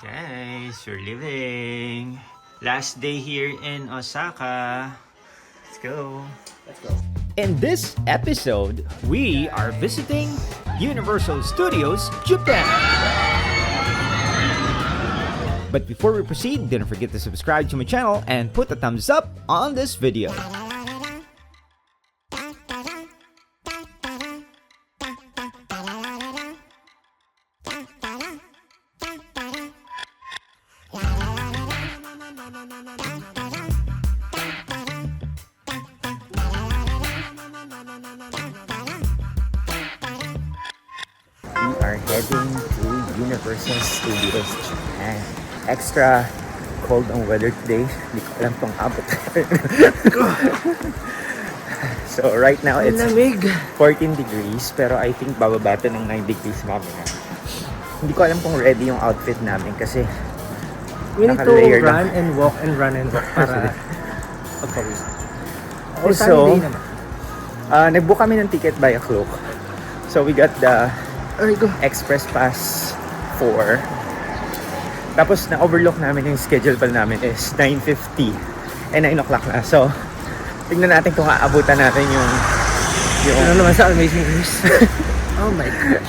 Guys, we're leaving. Last day here in Osaka. Let's go. In this episode, we are visiting Universal Studios Japan. But before we proceed, don't forget to subscribe to my channel and put a thumbs up on this video. We are heading to Universal Studios Japan. Extra cold ang weather today. Hindi ko alam kung abot. So right now it's 14 degrees pero I think bababa to ng 9 degrees mamaya. Hindi ko alam kung ready yung outfit namin kasi We need to naka-layer na. run and walk para pagpawis. Also, nag-book kami ng ticket by a clock. So we got the Express Pass 4. Tapos na-overlook namin yung schedule pala namin is 9:50 and 9 o'clock na. So, tignan natin kung aabutan natin yung Ano naman sa Amazing Race? Oh my gosh.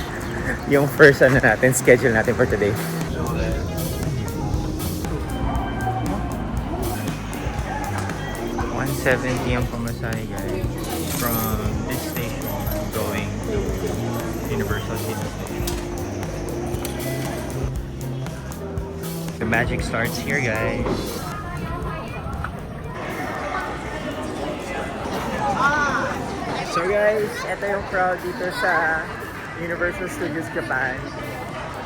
yung first schedule natin for today. $170 ang pamasahe, guys, from this station going to Universal City. The magic starts here, guys. So guys, ito yung crowd dito sa Universal Studios Japan.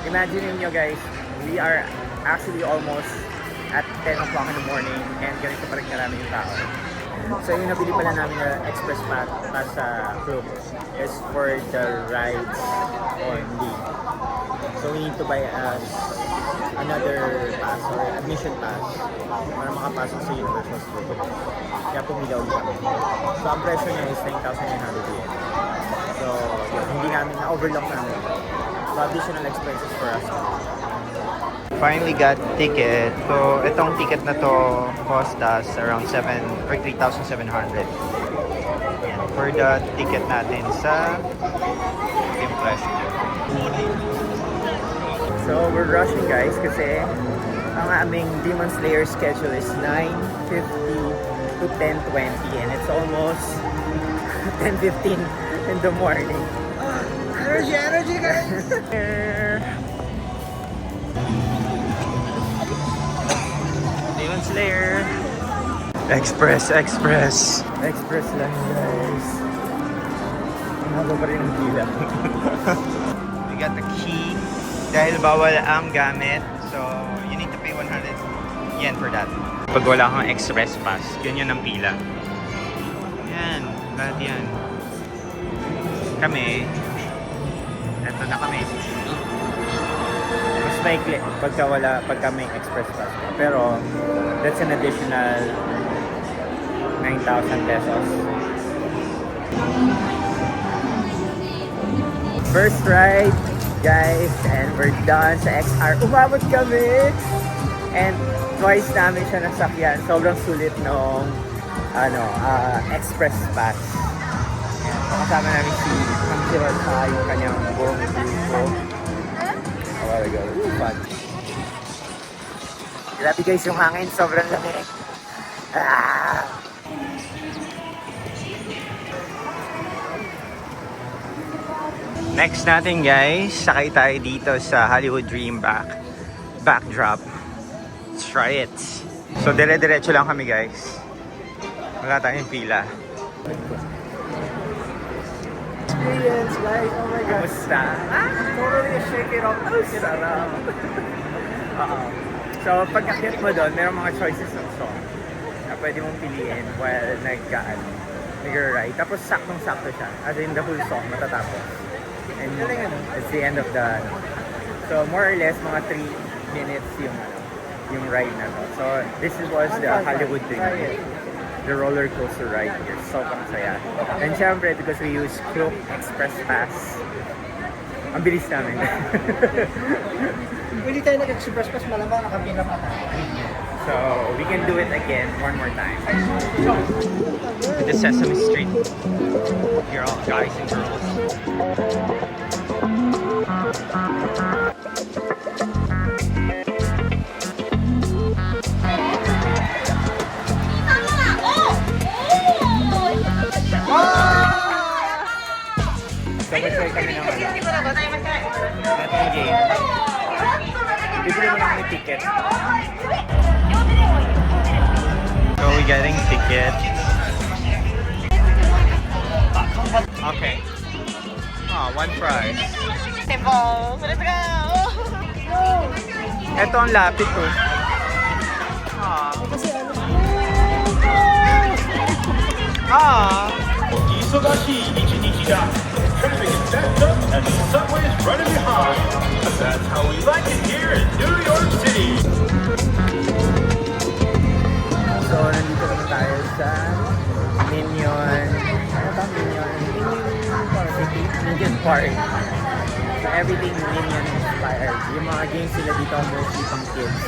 Imagine niyo guys, we are actually almost at 10 o'clock in the morning and ganito pa rin karami yung tao. So yung nabili pala namin na Express Pass sa group is for the rides only. So we need to buy another pass or admission pass para makapasok sa Universal Studios. Kaya pumila ulit kami. So ang presyo niya is 9,900 yen. So yun, hindi namin na-overlock namin. So additional expenses for us. Finally got ticket. So, itong ticket na to cost us around 3,700. For the ticket natin sa Impress. So we're rushing guys kasi ang aming Demon Slayer schedule is 9:50 to 10:20 and it's almost 10:15 in the morning. Energy guys! Demon Slayer. Express. Express lang guys. Haba pa rin ang pila. We got the key. Dahil bawal ang gamit, so you need to pay 100 yen for that. Pag wala kang express pass, yun ang pila. Yan, lahat yan. Kami, eto na kami. Mas maikli pagka may express pass. Pero that's an additional 9,000 pesos. First ride, guys, and we're done sa XR. Umabot kami! And twice namin siya nasakyan. Sobrang sulit nung express pass. Ayan, so kasama namin si Hamzira sa yung kanyang buong grupo. A while ago. Fun. Grabe guys yung hangin. Sobrang lamig. Ah! Next natin guys, sakay tayo dito sa Hollywood Dream backdrop. Let's try it. So dire-diretso lang kami guys. Wala tayong pila. Experience, guys. Oh my gosh. Kamusta? Totally shake it off. Sarap. So pagkakit mo doon, merong mga choices ng song na pwede mong piliin while nag-ride. Tapos saktong-sakto siya. As in the whole song matatapos. And it's the end of the so more or less mga 3 minutes yung ride na to. So this was the Hollywood Dream, the roller coaster ride here. Sobrang saya. And syempre because we use Klook Express Pass, ang bilis namin. Pwede tayo nag-express pass, malamang nakapila pa tayo. So, we can do it again one more time. To the Sesame Street. Here all guys and girls. So, mag-try kami ng ano. Itong game. Bibili mo na kami ticket. So we're getting ticket. Okay. One prize. Let's go! Ito ang lapit ko. Ah. 忙しい一日だ Traffic is backed up and the subway is running behind. That's how we like it here in New York City. So, nandito naman tayo sa Minion... Ano ba? Minion Park. So, everything Minion inspired. Yung mga games sila dito are mostly pang kids.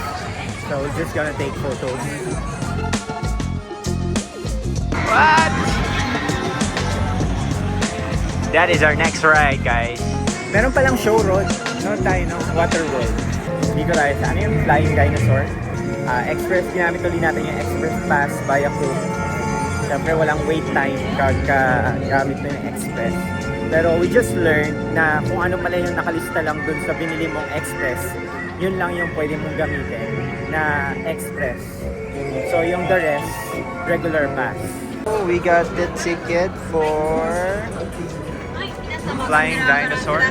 So, we're just gonna take photos. What? That is our next ride, guys. Meron palang show road. Noon tayo ng Water World. Dito tayo sa ano yung Flying Dinosaur. Express, ginamit ulit natin yung Express Pass via Coke. Siyempre walang wait time kagka gamit mo yung Express. Pero we just learned na kung ano pala yung nakalista lang dun sa binili mong Express, yun lang yung pwede mong gamitin na Express. So yung the rest, regular pass. Oh, we got the ticket for Flying Dinosaur.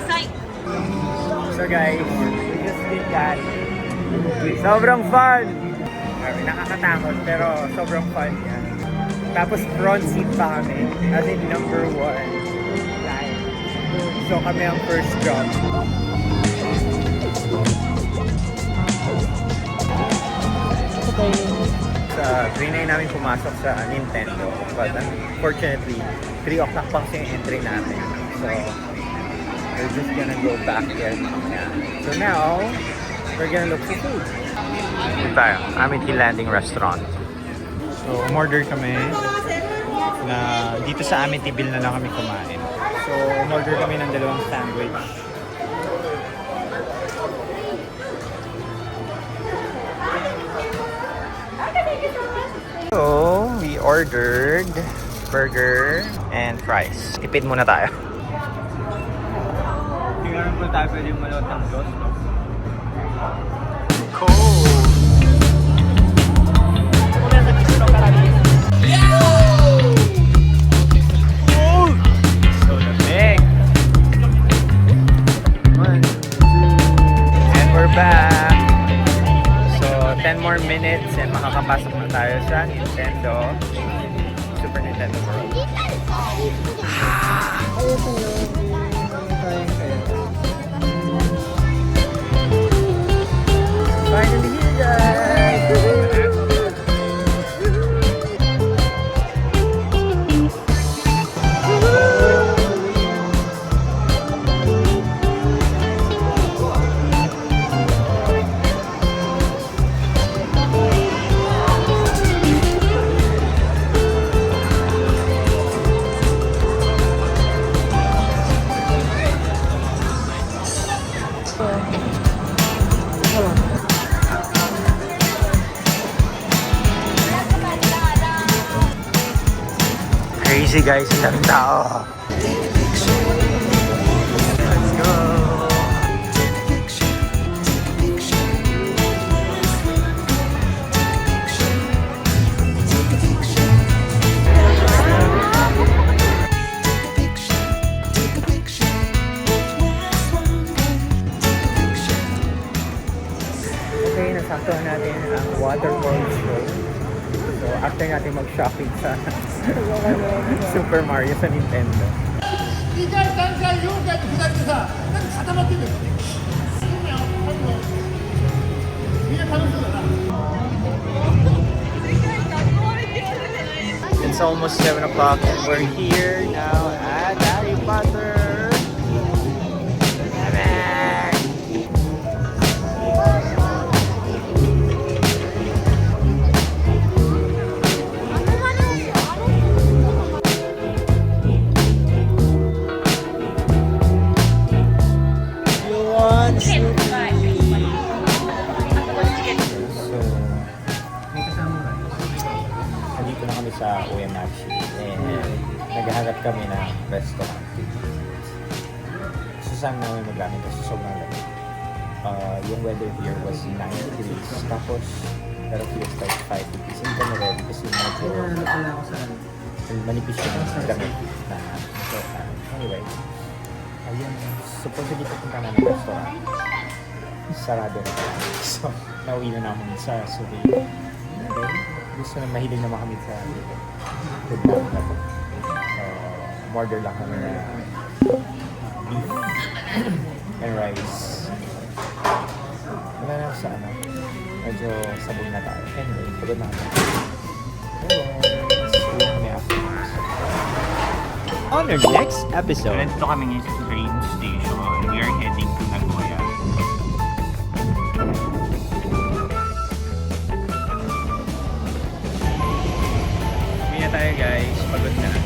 So guys, we just did that. Sobrang fun! Nakakatakot pero sobrang fun yan. Tapos front seat pa kami, as in number 1. Line. So kami ang first job. Sa 3 namin pumasok sa Nintendo. But unfortunately, 3 o'clock pa kasi yung entry natin. So, we're just gonna go back there. Yeah. So now, we're gonna look for food. Dito tayo, Amity Landing Restaurant. So, umorder kami na dito sa Amityville na lang kami kumain. So, umorder kami ng 2 sandwich. So, we ordered burger and fries. Tipid muna tayo. Tingnan po tayo pwede malot ng Diyos, no? Cool! So lamig! 1, 2, and we're back! So, 10 more minutes and makakapasok na tayo sa Super Nintendo World. Finally here, guys! Crazy guys, ang daming tao. Let's go! Okay, nasaktuhan natin ang Water World show. So, after natin mag-shopping sa Super Mario sa Nintendo. It's almost 7 o'clock and we're here now at Harry Potter. kami na restaurant. So saan namin magamit kasi sobrang lamig. Yung weather here was 9 degrees. Tapos, pero feels like 5 degrees. Hindi kami ready kasi medyo manipis yung damit na so, anyway. Ayun, supposedly papunta na ng restaurant. Sarado na. So, nauwi na namin sa Subi. And then, gusto na mahilig naman kami sa food na ito. So, order lang kami na beef and rice. Wala na sa ano. Medyo sabog na tayo. Anyway, pagod na kami. Uwi kami after. On our next episode. Nandito kami ngayon sa train station. We are heading to Nagoya. Uwi na tayo guys. Pagod na.